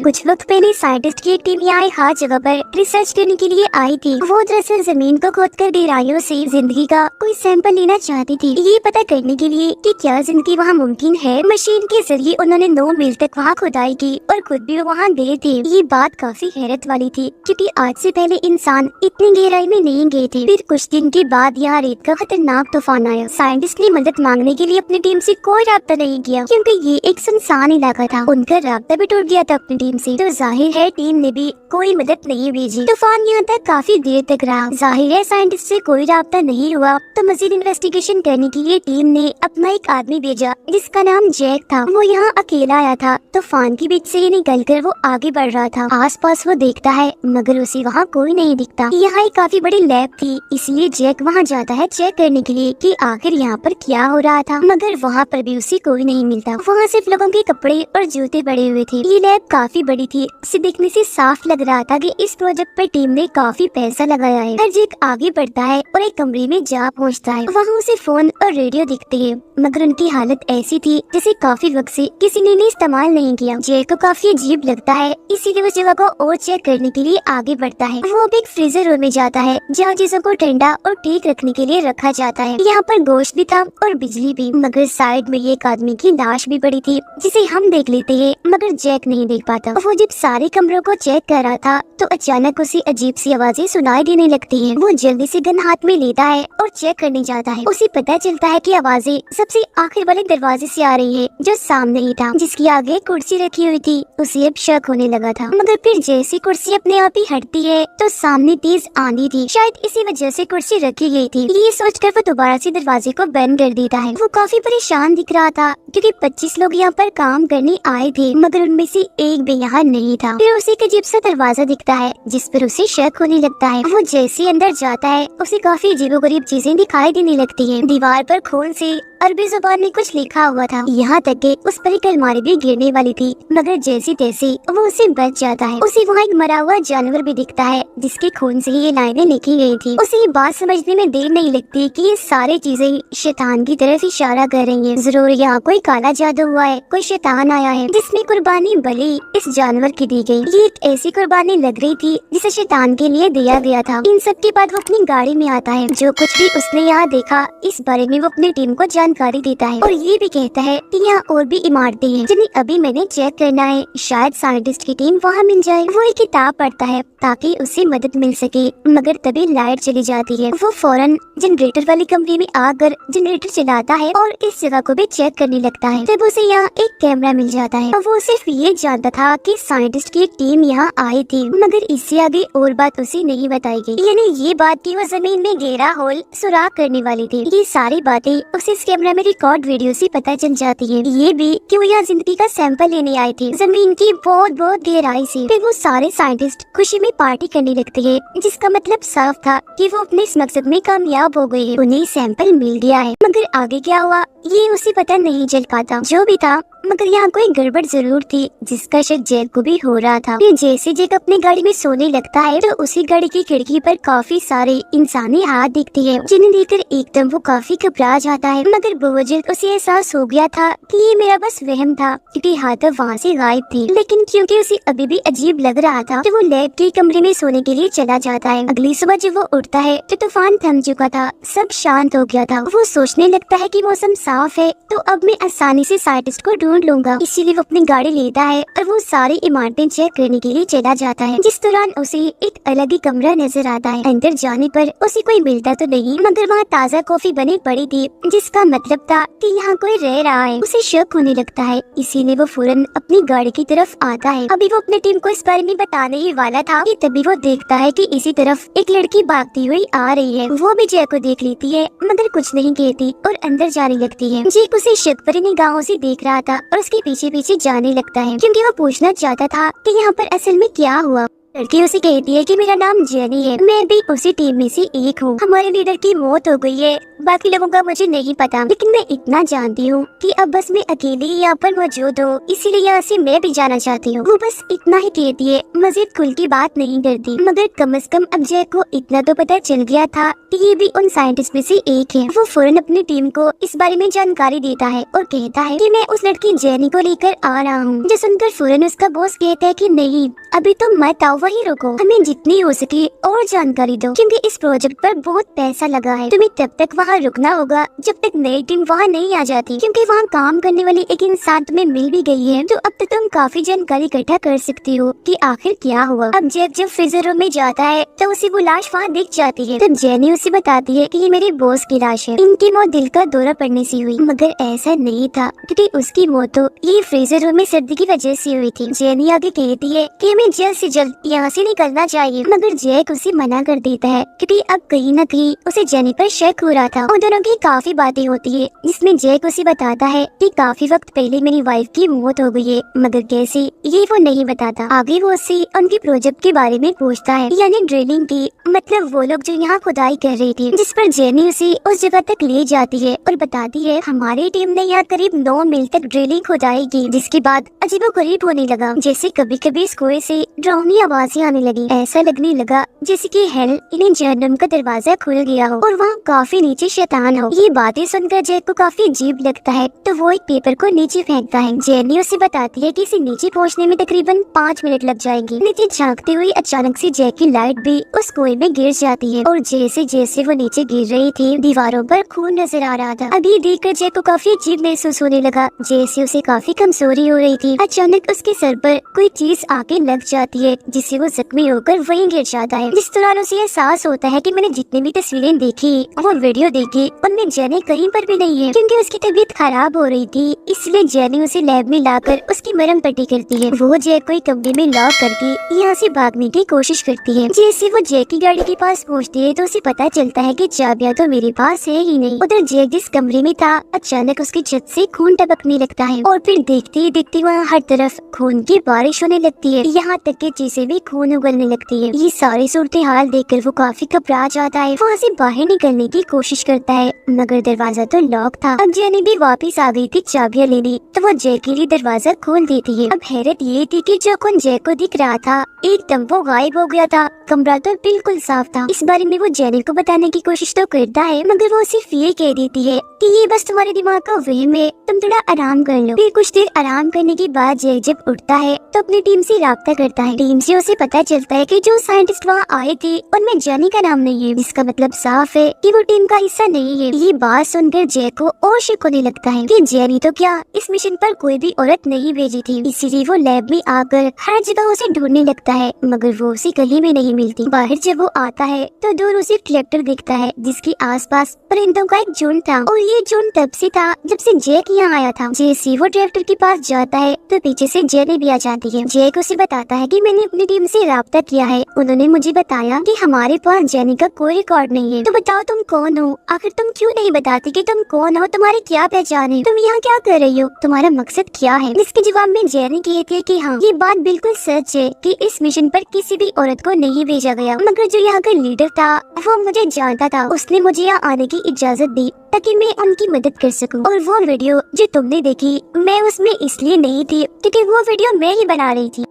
कुछ वक्त पहले साइंटिस्ट की एक टीम यहाँ हर जगह पर रिसर्च करने के लिए आई थी। वो दरअसल जमीन को खोदकर गहराइयों से जिंदगी का कोई सैंपल लेना चाहती थी, ये पता करने के लिए कि क्या जिंदगी वहाँ मुमकिन है। मशीन के जरिए उन्होंने 9 मील तक वहाँ खुदाई की और खुद भी वहाँ गए थे। ये बात काफी हैरत वाली थी क्योंकि आज से पहले इंसान इतनी गहराई में नहीं गए थे। फिर कुछ दिन के बाद यहाँ रेत का खतरनाक तूफान आया। साइंटिस्ट ने मदद मांगने के लिए अपनी टीम से कोई राब्ता नहीं किया क्योंकि ये एक सुनसान इलाका था। उनका राब्ता भी टूट गया था अपनी टीम से, तो जाहिर है टीम ने भी कोई मदद नहीं भेजी। तूफान यहाँ तक काफी देर तक रहा। जाहिर है साइंटिस्ट से कोई राब्ता नहीं हुआ, तो मजीद इन्वेस्टिगेशन करने के लिए टीम ने अपना एक आदमी भेजा जिसका नाम जैक था। वो यहाँ अकेला आया था। तूफान के बीच से निकलकर वो आगे बढ़ रहा था। आसपास वो देखता है मगर उसे वहाँ कोई नहीं दिखता। यहाँ एक काफी बड़ी लैब थी, इसलिए जैक वहाँ जाता है चेक करने के लिए कि आखिर यहाँ पर क्या हो रहा था, मगर वहाँ पर भी उसे कोई नहीं मिलता। वहाँ सिर्फ लोगों के कपड़े और जूते पड़े हुए थे। ये लैब काफी बड़ी थी, इसे देखने से साफ लग रहा था कि इस प्रोजेक्ट पर टीम ने काफी पैसा लगाया है। हर जैक आगे बढ़ता है और एक कमरे में जा पहुँचता है। वहाँ उसे फोन और रेडियो दिखते हैं, मगर उनकी हालत ऐसी थी जैसे काफी वक्त से किसी ने इस्तेमाल नहीं किया। जैक को काफी अजीब लगता है, इसीलिए वो जगह को और चेक करने के लिए आगे बढ़ता है। वो अब एक फ्रीजर रूम में जाता है जहाँ चीजों को ठंडा और ठीक रखने के लिए रखा जाता है। यहाँ पर गोश्त भी था और बिजली भी, मगर साइड में एक आदमी की लाश भी पड़ी थी जिसे हम देख लेते हैं मगर जैक नहीं देख पाता। वो जब सारे कमरों को चेक कर रहा था तो अचानक उसे अजीब सी आवाजें सुनाई देने लगती हैं। वो जल्दी से गन हाथ में लेता है और चेक करने जाता है। उसे पता चलता है कि आवाजें सबसे आखिर वाले दरवाजे से आ रही है जो सामने ही था, जिसकी आगे कुर्सी रखी हुई थी। उसे अब शक होने लगा था, मगर फिर जैसी कुर्सी अपने आप ही हटती है तो सामने तेज आंधी थी। शायद इसी वजह से कुर्सी रखी गई थी। ये सोचकर वो दोबारा से दरवाजे को बंद कर देता है। वो काफी परेशान दिख रहा था क्योंकि 25 लोग यहाँ पर काम करने आए थे, मगर उनमें से एक भी यहाँ नहीं था। फिर उसे एक अजीब सा दरवाजा दिखता है जिस पर उसे शक होने लगता है। वो जैसे अंदर जाता है उसे काफी अजीबोगरीब चीजें दिखाई देने लगती है। दीवार पर खून से अरबी जुबान में कुछ लिखा हुआ था, यहाँ तक कि उस पर एक अलमारी भी गिरने वाली थी, मगर जैसी तैसी वो उसे बच जाता है। उसे वहाँ एक मरा हुआ जानवर भी दिखता है जिसके खून से ये लाइनें लिखी गई थी। उसे ये बात समझने में देर नहीं लगती कि ये सारी चीजें शैतान की तरफ इशारा कर रही हैं। जरूर यहाँ कोई काला जादू हुआ है, कोई शैतान आया है जिसमें कुर्बानी बलि इस जानवर की दी गई। ये एक ऐसी कुर्बानी लग रही थी जिसे शैतान के लिए दिया गया था। इन सब के बाद वो अपनी गाड़ी में आता है। जो कुछ भी उसने यहाँ देखा इस बारे में वो अपनी टीम को जानकारी देता है और ये भी कहता है कि यहाँ और भी इमारतें हैं जिन्हें अभी मैंने चेक करना है, शायद साइंटिस्ट की टीम वहाँ मिल जाए। वो एक किताब पढ़ता है ताकि उसे मदद मिल सके, मगर तभी लाइट चली जाती है। वो फौरन जनरेटर वाले कमरे में आकर जनरेटर चलाता है और इस जगह को भी चेक करने लगता है। तब उसे यहाँ एक कैमरा मिल जाता है और वो सिर्फ ये जानता था कि साइंटिस्ट की एक टीम यहाँ आई थी, मगर इससे आगे और बात उसे नहीं बताई गई। यानी ये बात कि वो जमीन में गहरा होल सुराख करने वाली थी। ये सारी बातें उसे इस कैमरा में रिकॉर्ड वीडियो से पता चल जाती है। ये भी कि वो यहाँ जिंदगी का सैंपल लेने आए थे जमीन की बहुत बहुत गहराई से। फिर वो सारे साइंटिस्ट खुशी में पार्टी करने लगते हैं, जिसका मतलब साफ था कि वो अपने इस मकसद में कामयाब हो गए हैं। उन्हें सैंपल मिल गया है, मगर आगे क्या हुआ ये उसे पता नहीं चल पाता। जो भी था, मगर यहाँ कोई गड़बड़ जरूर थी जिसका शक जैक को भी हो रहा था। फिर जैसे जैक अपनी गाड़ी में सोने लगता है तो उसी गाड़ी की खिड़की पर काफी सारे इंसानी हाथ दिखते हैं, जिन्हें देखकर एकदम वो काफी घबरा जाता है। मगर बहुत जल्द उसे एहसास हो गया था कि ये मेरा बस वहम था, क्योंकि हाथ वहाँ से गायब थी। लेकिन क्योंकि उसे अभी भी अजीब लग रहा था तो वो लैब के कमरे में सोने के लिए चला जाता है। अगली सुबह जब वो उठता है तो तूफान थम चुका था, सब शांत हो गया था। वो सोचने लगता है कि मौसम साफ है तो अब मैं आसानी से साइंटिस्ट को ढूंढ लूंगा। इसीलिए वो अपनी गाड़ी लेता है और वो सारी इमारतें चेक करने के लिए चला जाता है। जिस दौरान उसे एक अलग ही कमरा नजर आता है। अंदर जाने पर उसे कोई मिलता तो नहीं, मगर वहाँ ताज़ा कॉफी बनी पड़ी थी, जिसका मतलब था कि यहाँ कोई रह रहा है। उसे शक होने लगता है, इसीलिए वो फौरन अपनी गाड़ी की तरफ आता है। अभी वो अपनी टीम को इस बारे में बताने ही वाला था कि तभी वो देखता है कि इसी तरफ एक लड़की भागती हुई आ रही है। वो भी जैक को देख लेती है, मगर कुछ नहीं कहती और अंदर जाने लगती है। जैक उसे शक भरी निगाहों से देख रहा था और उसके पीछे पीछे जाने लगता है, क्योंकि वो पूछना चाहता था कि यहाँ पर असल में क्या हुआ। लड़की उसे कहती है कि मेरा नाम जेनी है, मैं भी उसी टीम में से एक हूँ। हमारे लीडर की मौत हो गई है, बाकी लोगों का मुझे नहीं पता, लेकिन मैं इतना जानती हूँ कि अब बस मैं अकेली ही यहाँ पर मौजूद हूँ, इसीलिए यहाँ से मैं भी जाना चाहती हूँ। वो बस इतना ही कहती है, मजीद खुल की बात नहीं करती। मगर कम से कम अब जैक को इतना तो पता चल गया था कि ये भी उन साइंटिस्ट में से एक है। वो फौरन अपनी टीम को इस बारे में जानकारी देता है और कहता है कि मैं उस लड़की जेनी को लेकर आ रहा हूँ। जो सुनकर फौरन उसका बॉस कहता है कि नहीं, अभी तुम मत आओ, वहीं रुको, हमें जितनी हो सके और जानकारी दो, क्योंकि इस प्रोजेक्ट पर बहुत पैसा लगा है। तुम्हें तब तक वहाँ रुकना होगा जब तक नई टीम वहाँ नहीं आ जाती, क्योंकि वहाँ काम करने वाली एक इंसान तुम्हें मिल भी गई है। तो अब तक तुम काफी जानकारी इकट्ठा कर सकती हो कि आखिर क्या हुआ। अब जैक जब फ्रीजर रूम में जाता है तो उसे वो लाश वहाँ दिख जाती है। तब जेनी उसे बताती है कि ये मेरे बॉस की लाश है, इनकी मौत दिल का दौरा पड़ने से हुई। मगर ऐसा नहीं था, क्योंकि उसकी मौत तो ये फ्रीजर रूम में सर्दी की वजह से हुई थी। जेनी आगे कहती है कि हमें जल्द से जल्द यहाँ से निकलना चाहिए, मगर जैक उसे मना कर देता है, क्योंकि अब कहीं न कहीं उसे जेनी पर शक हो रहा था। उन दोनों की काफी बातें होती है, जिसमें जैक उसे बताता है कि काफी वक्त पहले मेरी वाइफ की मौत हो गई है, मगर कैसे ये वो नहीं बताता। आगे वो उससे उनके प्रोजेक्ट के बारे में पूछता है, यानी ड्रिलिंग की, मतलब वो लोग जो यहाँ खुदाई कर रही थी, जिस पर जेनी उसे उस जगह तक ले जाती है और बताती है हमारी टीम ने यहाँ करीब 9 मील तक ड्रिलिंग खुदाई की। जिसके बाद अजीबोगरीब होने लगा, जैसे कभी कभी इस कुएं से डरावनी आवाजें आने लगी। ऐसा लगने लगा जैसे कि हेल यानी जहन्नम का दरवाजा खुल गया हो और वहाँ काफी नीचे शैतान हो। ये बातें सुनकर जैक को काफी अजीब लगता है, तो वो एक पेपर को नीचे फेंकता है। जेनी उसे बताती है कि इसे नीचे पहुँचने में तकरीबन 5 मिनट लग जाएंगे। नीचे झांकते हुए अचानक से जैक की लाइट भी उस कुएं में गिर जाती है और जैसे जैसे वो नीचे गिर रही थी, दीवारों पर खून नजर आ रहा था। अभी देखकर जैक को काफी अजीब महसूस होने लगा, जैसे उसे काफी कमजोरी हो रही थी। अचानक उसके सर पर कोई चीज आके लग जाती है, जिससे वो जख्मी होकर वहीं गिर जाता है। जिस दौरान उसे एहसास होता है कि मैंने जितनी भी तस्वीरें देखी और वीडियो देखी, उनमें जेनी कहीं पर भी नहीं है, क्योंकि उसकी तबीयत खराब हो रही थी। इसलिए जेनी उसे लैब में लाकर उसकी मरहम पट्टी करती है। वो जैक को एक कमरे में लॉक करके यहाँ से भागने की कोशिश करती है। जैसे वो जैक की गाड़ी के पास पहुँचती है तो उसे पता चलता है कि चाबियां तो मेरे पास है ही नहीं। उधर जैक जिस कमरे में था, अचानक उसकी छत से खून टपकने लगता है और फिर देखते ही देखते वहाँ हर तरफ खून की बारिश होने लगती है, यहाँ तक कि चीजें भी खून उगलने लगती है। ये सारी सूरत हाल देखकर वो काफी घबरा जाता है। वो वहाँ से बाहर निकलने की कोशिश करता है, मगर दरवाजा तो लॉक था। अब जेनी भी वापस आ गई थी चाबियां लेने, तो वो जैक के लिए दरवाजा खोल देती है। अब हैरत ये थी कि जो कौन जैक को दिख रहा था एकदम वो गायब हो गया था। कमरा तो बिल्कुल साफ था। इस बारे में वो जेनी को बताने की कोशिश तो करता है, मगर वो सिर्फ ये कह देती है कि ये बस तुम्हारे दिमाग का वहम है, तुम थोड़ा आराम कर लो। फिर कुछ देर आराम करने के बाद जैक जब उठता है तो अपनी टीम से राब्ता करता है। टीम से उसे पता चलता है कि जो साइंटिस्ट वहाँ आए थे उनमें जेनी का नाम नहीं है, जिसका मतलब साफ है कि वो टीम का हिस्सा नहीं है। ये बात सुनकर जैक को और शक होने लगता है कि जेनी तो क्या इस मिशन पर कोई भी औरत नहीं भेजी थी। इसीलिए वो लैब में आकर हर जगह उसे ढूंढने लगता है, मगर वो उसे कहीं भी नहीं मिलती। बाहर जब वो आता है तो दूर उसे ट्रैक्टर दिखता है, जिसके आसपास परिंदों का एक झुंड था और ये झुंड तब से था जब से जैक यहाँ आया था। जैसे वो ट्रैक्टर के पास जाता है तो पीछे से जेनी भी आ जाती है। जैक उसे बताता है कि मैंने अपनी टीम से राब्ता किया है, उन्होंने मुझे बताया कि हमारे पास जेनी का कोई रिकॉर्ड नहीं है। तो बताओ तुम कौन हो? आखिर तुम क्यों नहीं बताती कि तुम कौन हो, तुम्हारी क्या पहचान है, तुम यहाँ क्या कर रही हो, तुम्हारा मकसद क्या है? इसके जवाब में जेनी कहती है कि हाँ, ये बात बिल्कुल सच है कि इस मिशन पर किसी भी औरत को नहीं भेजा गया, मगर जो यहाँ का लीडर था वो मुझे जानता था, उसने मुझे यहाँ आने की इजाजत दी ताकि मैं उनकी मदद कर सकूं। और वो वीडियो जो तुमने देखी, मैं उसमें इसलिए नहीं थी क्योंकि वो वीडियो मैं ही बना रही थी।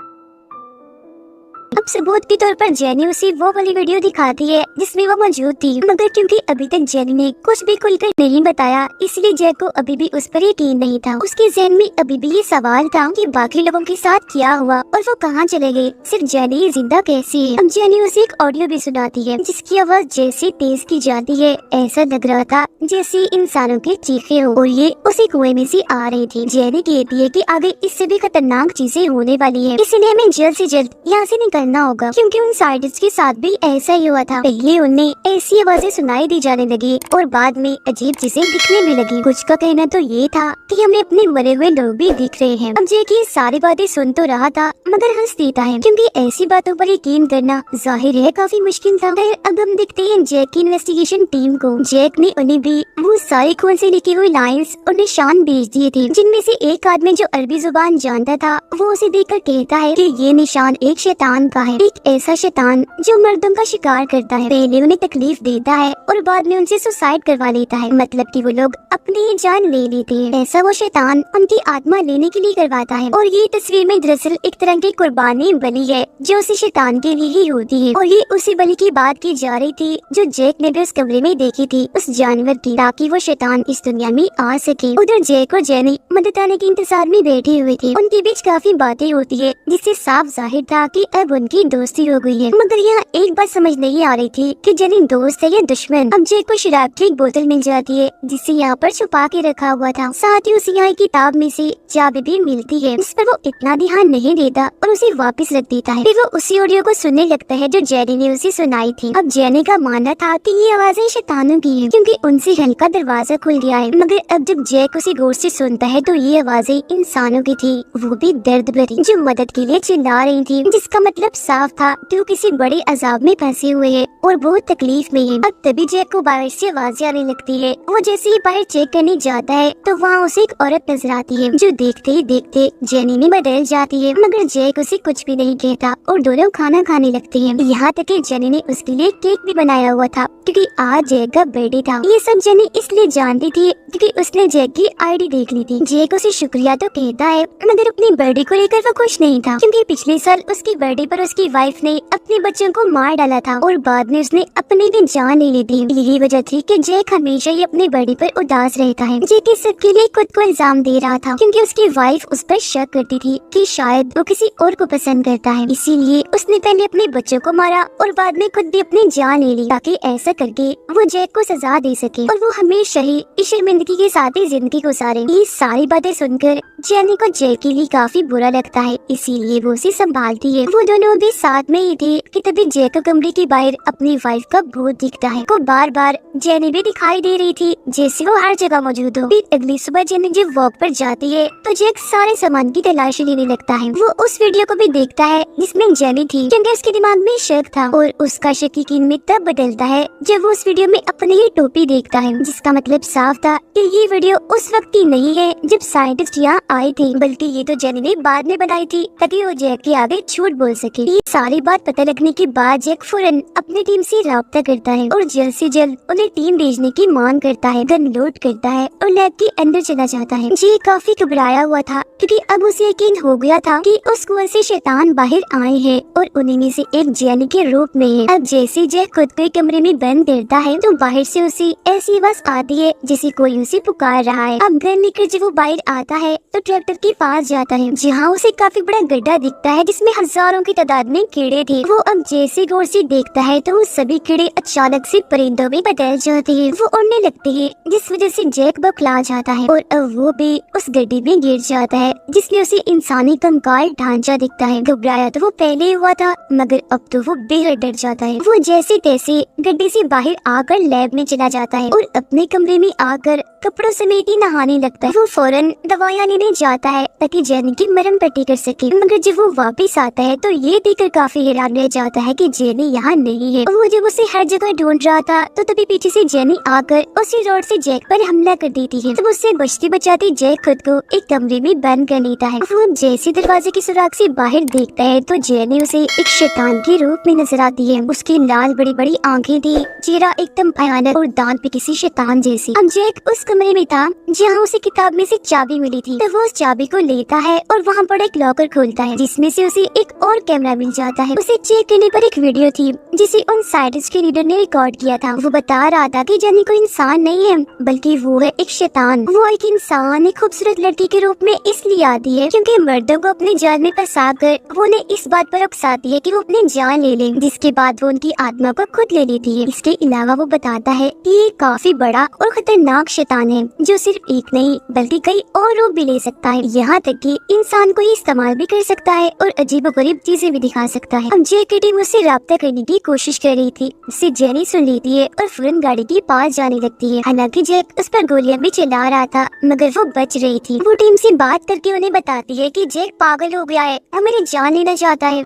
अब सबूत के तौर पर जेनी उसे वो वाली वीडियो दिखाती है जिसमें वो मौजूद थी, मगर क्योंकि अभी तक जेनी ने कुछ भी खुलकर नहीं बताया, इसलिए जैक को अभी भी उस पर यकीन नहीं था। उसके ज़हन में अभी भी ये सवाल था कि बाकी लोगों के साथ क्या हुआ और वो कहाँ चले गए, सिर्फ जेनी जिंदा कैसी है। अब जेनी उसे एक ऑडियो भी सुनाती है जिसकी आवाज जैसे तेज की जाती है, ऐसा लग रहा था जैसे इंसानों की चीखें हो और ये उसी कुएं में से आ रही थी। जेनी कहती है कि आगे इससे भी खतरनाक चीजें होने वाली है, इसलिए हमें जल्द से जल्द यहाँ से निकलना होगा, क्योंकि उन साइंटिस्ट के साथ भी ऐसा ही हुआ था। पहले उन्हें ऐसी आवाजें सुनाई दी जाने लगी और बाद में अजीब चीजें दिखने भी लगी। कुछ का कहना तो ये था कि हमें अपने मरे हुए लोग भी दिख रहे हैं। अब जैक ये सारी बातें सुन तो रहा था, मगर हंस देता है, क्योंकि ऐसी बातों पर यकीन करना जाहिर है काफी मुश्किल था। अब हम देखते हैं जैक की इन्वेस्टिगेशन टीम को। जैक ने उन्हें भी वो सारी खून से लिखी हुई लाइंस और निशान भेज दिए थे, जिनमें से एक आदमी जो अरबी जुबान जानता था वो उसे देखकर कहता है कि ये निशान एक शैतान का है, एक ऐसा शैतान जो मर्दों का शिकार करता है, पहले उन्हें तकलीफ देता है और बाद में उनसे सुसाइड करवा लेता है, मतलब कि वो लोग अपनी ही जान ले लेते हैं। ऐसा वो शैतान उनकी आत्मा लेने के लिए करवाता है। और ये तस्वीर में दरअसल एक तरह की कुर्बानी बलि है जो उसी शैतान के लिए ही होती है। और ये उसी बलि की बात की जा रही थी जो जैक ने भी उस कमरे में देखी थी, उस जानवर की, ताकि वो शैतान इस दुनिया में आ सके। उधर जैक और जेनी मदद आने के इंतजार में बैठे हुए थे। उनके बीच काफी बातें होती है जिससे साफ जाहिर था कि अब उनकी दोस्ती हो गई है। मगर यहाँ एक बात समझ नहीं आ रही थी कि जेनी दोस्त है या दुश्मन। अब जैक को शराब की एक बोतल मिल जाती है जिसे यहाँ पर छुपा के रखा हुआ था, साथ ही उसे यहाँ किताब में से चाबी भी मिलती है। इस पर वो इतना ध्यान नहीं देता और उसे वापस रख देता है। फिर वो उसी ऑडियो को सुनने लगता है जो जेनी ने उसे सुनाई थी। अब जेनी का मानना था कि ये आवाजें शैतानों की है क्योंकि उनसे हल्का दरवाजा खुल गया है। मगर अब जब जैक उसे गौर से सुनता है तो ये आवाजें इंसानों की थी, वो भी दर्द भरी, जो मदद के लिए चिल्ला रही थी, जिसका मतलब साफ था कि वो किसी बड़े अजाब में फंसे हुए है और बहुत तकलीफ में है। अब तभी जैक को बाहर से आवाजें आने लगती है। वो जैसे ही बाहर चेक करने जाता है तो वहाँ उसे एक औरत नजर आती है जो देखते ही देखते जेनी में बदल जाती है। मगर जैक उसे कुछ भी नहीं कहता और दोनों खाना खाने लगते हैं। यहाँ तक कि जेनी ने उसके लिए केक भी बनाया हुआ था क्योंकि आज जैक का बर्थडे था। ये सब जेनी इसलिए जानती थी क्योंकि उसने जैक की आईडी देख ली थी। जैक उसे शुक्रिया तो कहता है मगर अपनी बर्थडे को लेकर वो खुश नहीं था क्योंकि पिछले साल उसकी बर्थडे पर उसकी वाइफ ने अपने बच्चों को मार डाला था और बाद में उसने अपनी भी जान ले ली थी। यही वजह थी कि जैक हमेशा ही अपने बर्थडे पर उदास रहता है। जैक इस सब के लिए खुद को इल्जाम दे रहा था क्योंकि उसकी वाइफ उस पर शक करती थी कि शायद वो किसी और को पसंद करता है, इसीलिए उसने पहले अपने बच्चों को मारा और बाद में खुद भी अपनी जान ले ली ताकि ऐसा करके वो जैक को सजा दे सके और वो हमेशा ही इस शर्मिंदगी के साथ ही जिंदगी गुजारे। ये सारी बातें सुनकर जेनी को जैक के लिए काफी बुरा लगता है, इसीलिए वो उसे संभालती है। वो दोनों भी साथ में ही थे कि तभी जैक को कमरे के बाहर अपनी वाइफ का भूत दिखता है। को बार बार जेनी भी दिखाई दे रही थी जैसे वो हर जगह मौजूद हो। फिर अगली सुबह जेनी जब वॉक पर जाती है तो जैक सारे सामान की तलाशी लेने लगता है। वो उस वीडियो को भी देखता है जिसमें जेनी थी क्योंकि उसके दिमाग में शक था और उसका शक यकीन में तब बदलता है जब वो उस वीडियो में अपनी ही टोपी देखता है, जिसका मतलब साफ था कि ये वीडियो उस वक्त की नहीं है जब साइंटिस्ट यहाँ आए थे, बल्कि ये तो जेनी ने बाद में बनाई थी ताकि वो जैक के आगे झूठ बोल सके। ये सारी बात पता लगने के बाद जैक फौरन अपनी टीम से राब्ता करता है और जल्द से जल्द उन्हें टीम भेजने की मांग करता है, गन लोड करता है और लैब के अंदर चला जाता है। जैक काफी घबराया हुआ था क्योंकि अब उसे यकीन हो गया था कि उस कुएं से शैतान बाहर आए हैं और उन्हीं में से एक जेनी के रूप में है। अब जैसे जैक खुद को कमरे में बंद करता है तो बाहर से उसे ऐसी आवाज आती है जैसे कोई उसे पुकार रहा है। अब गन लेकर जब वो बाहर आता है तो ट्रैक्टर के पास जाता है जहाँ उसे काफी बड़ा गड्ढा दिखता है जिसमें हजारों की तादाद में कीड़े थे। वो अब जैसे गौर से देखता है तो वो सभी कीड़े अचानक से परिंदों में बदल जाते हैं। वो उड़ने लगते हैं जिस वजह से जैक बौखला जाता है और अब वो भी उस गड्ढे में गिर जाता है जिसमें उसे इंसानी कंकाल ढांचा दिखता है। घबराया तो वो पहले हुआ था मगर अब तो वो बेहद डर जाता है। वो जैसे तैसे गड्ढे से बाहर आकर लैब में चला जाता है और अपने कमरे में आकर कपड़ों समेत ही नहाने लगता है। वो फौरन दवाइयाँ लेने जाता है ताकि जेनी की मरहम पट्टी कर सके, मगर जब वो वापस आता है तो ये देखकर काफी हैरान रह जाता है कि जेनी यहाँ नहीं है। वो जब उसे हर जगह ढूंढ रहा था तो तभी पीछे से जेनी आकर उसी रोड से जैक पर हमला कर देती है। तब उससे बचती बचाती जैक खुद को एक कमरे में बंद कर लेता है। वो जैसे दरवाजे की सुराख से बाहर देखता है तो जेनी उसे एक शैतान के रूप में नजर आती है। उसकी लाल बड़ी बड़ी आंखें थी, चेहरा एकदम भयानक और दांत भी किसी शैतान जैसी। अब जैक उस कमरे में था जहाँ उसे किताब में से चाबी मिली थी, तो वो उस चाबी को लेता है और वहाँ पर एक लॉकर खोलता है जिसमें से उसे एक और कैमरा मिल जाता है। उसे चेक करने पर एक वीडियो थी जिसे उन साइंटिस्ट के लीडर ने रिकॉर्ड किया था। वो बता रहा था कि जेनी कोई इंसान नहीं है बल्कि वो है एक शैतान। वो एक इंसान एक खूबसूरत लड़की के रूप में इसलिए आती है क्योंकि मर्दों को अपने जाल में फंसा कर वो उन्हें इस बात पर उकसाती है कि वो अपनी जान ले लें, जिसके बाद वो उनकी आत्मा को खुद ले लेती है। इसके अलावा वो बताता है कि ये काफी बड़ा और खतरनाक शैतान है जो सिर्फ एक नहीं बल्कि कई और रूप भी ले सकता है, यहाँ तक कि इंसान को इस्तेमाल भी कर सकता है और अजीबोगरीब चीजें भी दिखा सकता है। अब जैक की टीम उससे राब्ता करने की कोशिश कर रही थी, उससे जेनी सुन लेती है और फौरन गाड़ी के पास जाने लगती है। हालांकि जैक उस पर गोलियां भी चला रहा था मगर वो बच रही थी। वो टीम से बात करके उन्हें बताती है कि जैक पागल हो गया है, हमें जान लेना चाहता है।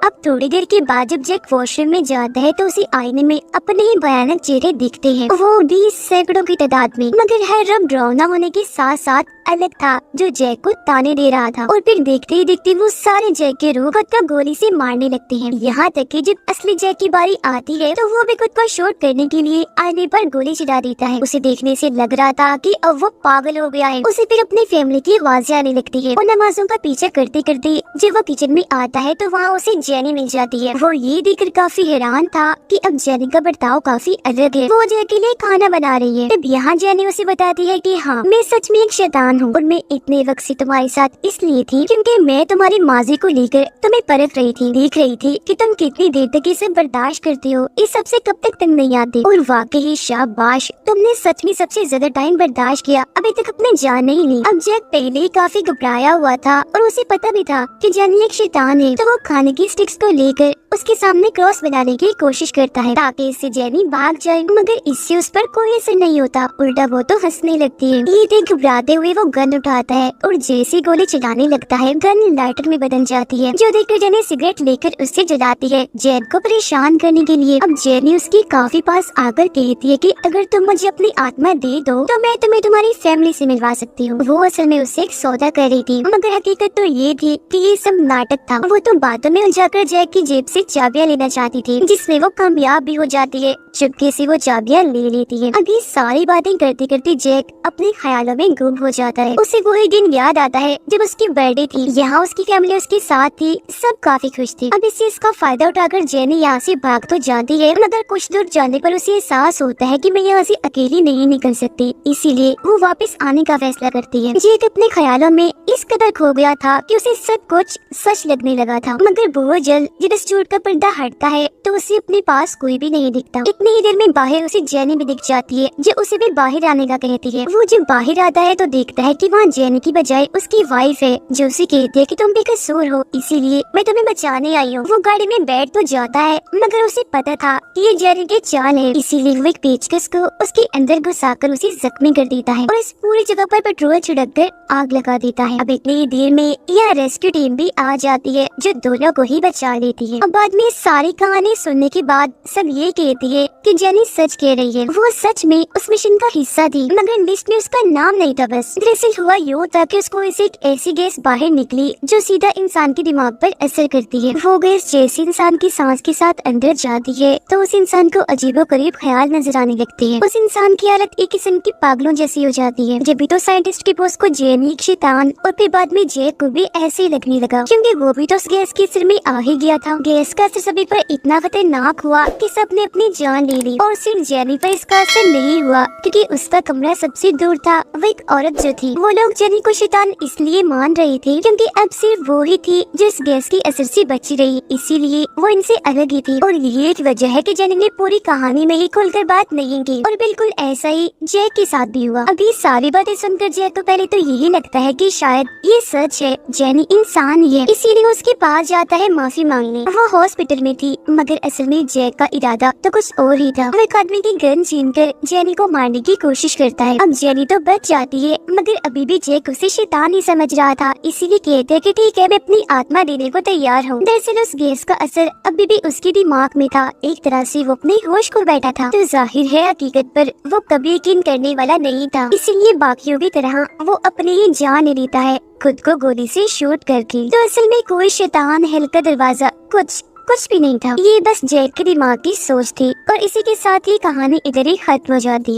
अब थोड़ी देर के बाद जब जैक वॉशरूम में जाता है तो उसे आईने में अपने ही भयानक चेहरे दिखते हैं, वो भी सैकड़ों की तादाद में। मगर हर रंग डरावना होने के साथ साथ अलग था जो जैक को ताने दे रहा था। और फिर देखते ही देखते वो सारे जैक के रूह खुद को गोली से मारने लगते हैं। यहाँ तक कि जब असली जैक की बारी आती है तो वो भी खुद को शॉट करने के लिए आईने पर गोली चला देता है। उसे देखने से लग रहा था कि अब वो पागल हो गया है। उसे फिर अपनी फैमिली की आवाजें आने लगती है और नमाजों का पीछा करते करते जब वो किचन में आता है तो वहाँ उसे जेनी मिल जाती है। वो ये देखकर काफी हैरान था कि अब जेनी का बर्ताव काफी अलग है। वो जैक के लिए खाना बना रही है। तब यहाँ जेनी उसे बताती है कि हाँ, मैं सच में एक शैतान हूँ और मैं इतने वक्त से तुम्हारे साथ इसलिए थी क्योंकि मैं तुम्हारी माजी को लेकर तुम्हें परख रही थी, देख रही थी कि तुम कितनी देर तक इसे बर्दाश्त करते हो, इस सबसे कब तक तंग नहीं आते। और वाकई शाबाश, तुमने सच में सबसे ज्यादा टाइम बर्दाश्त किया, अभी तक अपने जान नहीं ली। अब जैक पहले ही काफी घबराया हुआ था और उसे पता भी था कि जेनी एक शैतान है, तो वो खाने की स्टिक्स को लेकर उसके सामने क्रॉस बनाने की कोशिश करता है ताकि इससे जेनी भाग जाए। मगर इससे उस पर कोई असर नहीं होता, उल्टा वो तो हंसने लगती है। ये देख घबराते हुए वो गन उठाता है और जैसे गोली चलाने लगता है गन लाइटर में बदल जाती है, जो देखकर जेनी सिगरेट लेकर उससे जलाती है जैन को परेशान करने के लिए। अब जेनी उसके काफी पास आकर कहती है कि अगर तुम मुझे अपनी आत्मा दे दो तो मैं तुम्हें तुम्हारी फैमिली से मिलवा सकती हूँ। वो असल में उससे एक सौदा कर रही थी, मगर हकीकत तो ये थी कि ये सब नाटक था। वो तो बातों में उलझाकर जैक की जेब से चाबियां लेना चाहती थी, जिसमें वो कामयाब भी हो जाती है। चुपके से वो चाबियां ले लेती है। अब ये सारी बातें करते करते जैक अपने ख्यालों में गुम हो जाता है। उसे वही दिन याद आता है जब उसकी बर्थडे थी। यहाँ उसकी फैमिली उसके साथ थी, सब काफी खुश थी। अब इसे इसका फायदा उठाकर जेनी यहाँ से भाग तो जाती है, मगर कुछ दूर जाने पर उसे एहसास होता है कि मैं यहाँ से अकेली नहीं निकल सकती, इसीलिए वो वापस आने का फैसला करती है। जैक अपने ख्यालों में इस कदर खो गया था कि उसे सब कुछ सच लगने लगा था। मगर बहुत जल्द जब इस झूठ का पर्दा हटता है तो उसे अपने पास कोई भी नहीं दिखता। इतनी ही देर में बाहर उसे जेनी भी दिख जाती है, जो उसे भी बाहर आने का कहती है। वो जब बाहर आता है तो देखता है कि वहाँ जेनी की बजाय उसकी वाइफ है, जो उसे कहती है कि तुम बेकसूर हो, इसीलिए मैं तुम्हें बचाने आई हूँ। वो गाड़ी में बैठ तो जाता है, मगर उसे पता था कि ये जेनी की चाल है, इसीलिए वो एक पेचकस को उसके अंदर घुसाकर उसे जख्मी कर देता है और इस पूरी जगह पर पेट्रोल छिड़क कर आग लगा देता है। अब इतनी देर में यह रेस्क्यू टीम भी आ जाती है, जो दोनों को ही बचा लेती है। अब बाद में सारी कहानी सुनने के बाद सब ये कहती है कि जेनी सच कह रही है, वो सच में उस मिशन का हिस्सा थी, मगर लिस्ट में उसका नाम नहीं था। बस दरअसल हुआ यूँ था कि उसको ऐसी एक ऐसी गैस बाहर निकली जो सीधा इंसान के दिमाग पर असर करती है। वो गैस जैसे इंसान की सांस के साथ अंदर जाती है तो उस इंसान को अजीबोगरीब ख्याल नजर आने लगते हैं। उस इंसान की हालत एक किस्म की पागलों जैसी हो जाती है। जब भी तो साइंटिस्ट के बॉस को जेनी एक शैतान और फिर बाद में जैक को भी ऐसे ही लगने लगा, क्योंकि वो भी तो उस गैस के असर में आ ही गया था। गैस का असर सभी पर इतना खतरनाक हुआ कि सबने अपनी जान ले ली, और सिर्फ जेनी पर इसका असर नहीं हुआ क्योंकि उसका कमरा सबसे दूर था। वो एक औरत जो थी, वो लोग जेनी को शैतान इसलिए मान रहे थे क्योंकि अब सिर्फ वो ही थी जो इस गैस के असर से बची रही, इसीलिए वो इनसे अलग ही थी। और ये एक वजह है कि जेनी ने पूरी कहानी में ही खुलकर बात नहीं की, और बिल्कुल ऐसा ही जैक के साथ भी हुआ। अभी सारी बातें सुनकर जैक को पहले तो यही लगता है कि शायद ये सच है, जेनी इंसान ही है, इसीलिए उसके पास जाता है माफी मांगने। वो हॉस्पिटल में थी, मगर असल में जैक का इरादा तो कुछ और ही था। वो एक आदमी की गन छीनकर जेनी को मारने की कोशिश करता है। अब जेनी तो बच जाती है, मगर अभी भी जैक उसे शैतान ही समझ रहा था, इसीलिए कहते हैं कि ठीक है, मैं अपनी आत्मा देने को तैयार हूँ। दरअसल उस गैस का असर अभी भी उसके दिमाग में था, एक तरह से वो अपने होश को बैठा था। तो जाहिर है हकीकत पर वो कभी यकीन करने वाला नहीं था, इसीलिए बाकियों की तरह वो अपनी ही जान ले लेता है, खुद को गोली से शूट करके। तो असल में कोई शैतान, हल्का दरवाजा, कुछ भी नहीं था, ये बस जैक के दिमाग की सोच थी। और इसी के साथ ही कहानी इधर ही खत्म हो जाती है।